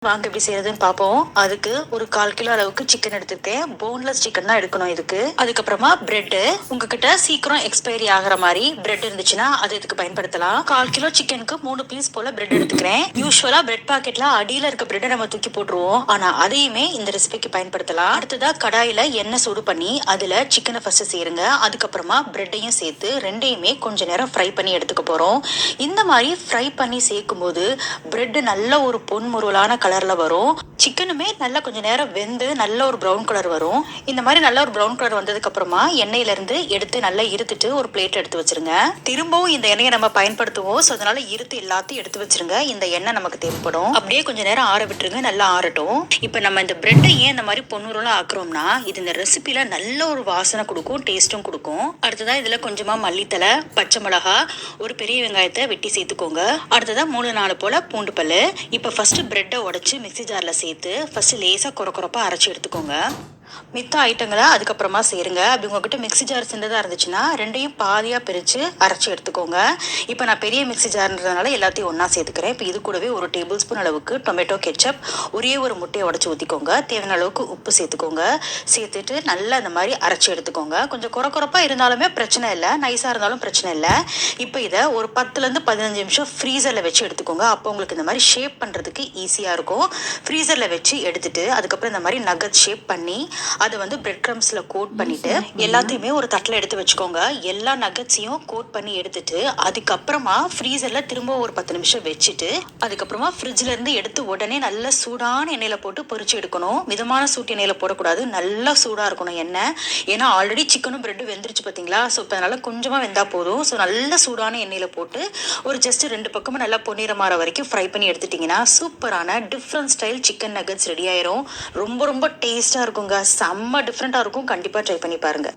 வாங்க எப்படி செய்யறதுன்னு பார்ப்போம். அதுக்கு ஒரு 1/4 கிலோ அளவுக்கு சிக்கன் எடுத்துக்கிட்டேன். போன்லெஸ் சிக்கன் தான் எடுக்கணும் இதுக்கு. அதுக்கப்புறமா பிரெட், உங்ககிட்ட சீக்கிரம் எக்ஸ்பைரி ஆகிற மாதிரி பிரெட் இருந்துச்சுன்னா அது இதுக்கு பயன்படுத்தலாம். 1/4 கிலோ சிக்கனுக்கு 3 பீஸ் போல பிரெட் எடுத்துக்கிறேன். யூஸ்வலா பிரெட் பாக்கெட்ல அடியில இருக்க பிரெட்டை நம்ம தூக்கி போட்டுருவோம். ஆனா அதையுமே இந்த ரெசிபிக்கு பயன்படுத்தலாம். அடுத்ததா கடாயில எண்ணெய் சூடு பண்ணி அதுல சிக்கனை ஃபர்ஸ்ட் சேருங்க. அதுக்கப்புறமா பிரெட்டையும் சேர்த்து ரெண்டையுமே கொஞ்ச நேரம் ஃப்ரை பண்ணி எடுத்துக்க போறோம். இந்த மாதிரி ஃப்ரை பண்ணி சேர்க்கும் போது பிரெட் நல்ல ஒரு பொன்முருளான கலர்ல வரும். சிக்கனுமே நல்லா கொஞ்ச நேரம் வெந்து நல்ல ஒரு ப்ரௌன் கலர் வரும். இந்த மாதிரி நல்ல ஒரு ப்ரௌன் கலர் வந்ததுக்கு அப்புறமா எண்ணெயில இருந்து எடுத்து நல்லா இருத்துட்டு ஒரு பிளேட் எடுத்து வச்சிருங்க. திரும்பவும் இந்த எண்ணெயை நம்ம பயன்படுத்துவோம். ஸோ அதனால இருத்து எல்லாத்தையும் எடுத்து வச்சிருங்க. இந்த எண்ணெய் நமக்கு தேவைப்படும். அப்படியே கொஞ்ச நேரம் ஆற விட்டுருங்க. நல்லா ஆறட்டும். இப்போ நம்ம இந்த பிரெட்டை ஏன் இந்த மாதிரி பொன்னுருளா ஆக்குறோம்னா இது இந்த ரெசிபில நல்ல ஒரு வாசனை கொடுக்கும், டேஸ்ட்டும் கொடுக்கும். அடுத்ததா இதுல கொஞ்சமா மல்லித்தலை, பச்சை மிளகா, ஒரு பெரிய வெங்காயத்தை வெட்டி சேர்த்துக்கோங்க. அடுத்ததா 3-4 போல பூண்டு பல்லு. இப்போ ஃபர்ஸ்ட் பிரெட்டை உடைச்சு மிக்ஸி ஜார்ல சேர்த்து ஃபர்ஸ்ட் லேசா கொரப்பா அரைச்சி எடுத்துக்கோங்க. மித்த ஐட்டங்களை அதுக்கப்புறமா சேருங்க. அப்படி உங்ககிட்ட மிக்ஸி ஜார் சின்னதாக இருந்துச்சுன்னா ரெண்டையும் பாதியாக பிரித்து அரைச்சி எடுத்துக்கோங்க. இப்போ நான் பெரிய மிக்ஸி ஜார்ன்றதுனால எல்லாத்தையும் ஒன்றா சேர்த்துக்கிறேன். இப்போ இது கூடவே 1 டேபிள் ஸ்பூன் அளவுக்கு டொமேட்டோ கெச்சப், ஒரே ஒரு முட்டையை உடச்சி ஊற்றிக்கோங்க. தேவையான அளவுக்கு உப்பு சேர்த்துக்கோங்க. சேர்த்துட்டு நல்லா இந்த மாதிரி அரைச்சி எடுத்துக்கோங்க. கொஞ்சம் கொரப்பாக இருந்தாலுமே பிரச்சனை இல்லை, நைஸாக இருந்தாலும் பிரச்சனை இல்லை. இப்போ இதை ஒரு 10லேருந்து 15 நிமிஷம் ஃப்ரீசரில் வச்சு எடுத்துக்கோங்க. அப்போ உங்களுக்கு இந்த மாதிரி ஷேப் பண்ணுறதுக்கு ஈஸியாக இருக்கும். ஃப்ரீசரில் வச்சு எடுத்துட்டு அதுக்கப்புறம் இந்த மாதிரி நகட் ஷேப் பண்ணி அதை வந்து பிரெட் க்ரம்ஸ்ல கோட் பண்ணிட்டு எல்லாத்தையுமே ஒரு தட்டில் எடுத்து வச்சுக்கோங்க. எல்லா நகட்ஸையும் கோட் பண்ணி எடுத்துட்டு அதுக்கப்புறமா ஃப்ரீசர்ல திரும்ப ஒரு 10 நிமிஷம் வச்சுட்டு அதுக்கப்புறமா ஃப்ரிட்ஜ்ல இருந்து எடுத்து உடனே நல்ல சூடான எண்ணெயில போட்டு பொரிச்சு எடுக்கணும். மிதமான சூட்டு எண்ணெயில போடக்கூடாது, நல்லா சூடா இருக்கணும் எண்ணெய். ஏன்னா ஆல்ரெடி சிக்கனும் பிரெட்டும் வெந்துருச்சு பார்த்தீங்களா. ஸோ இப்போ அதனால கொஞ்சமா வெந்தா போதும். ஸோ நல்ல சூடான எண்ணெயில போட்டு ஒரு ஜஸ்ட் 2 பக்கமும் நல்லா பொன்னிறமாற வரைக்கும் ஃப்ரை பண்ணி எடுத்துட்டீங்கன்னா சூப்பரான different style chicken nuggets ready ஆயிரும். ரொம்ப ரொம்ப டேஸ்டா இருக்குங்க. செம்ம டிஃப்ரெண்டா இருக்கும். கண்டிப்பா ட்ரை பண்ணி பாருங்க.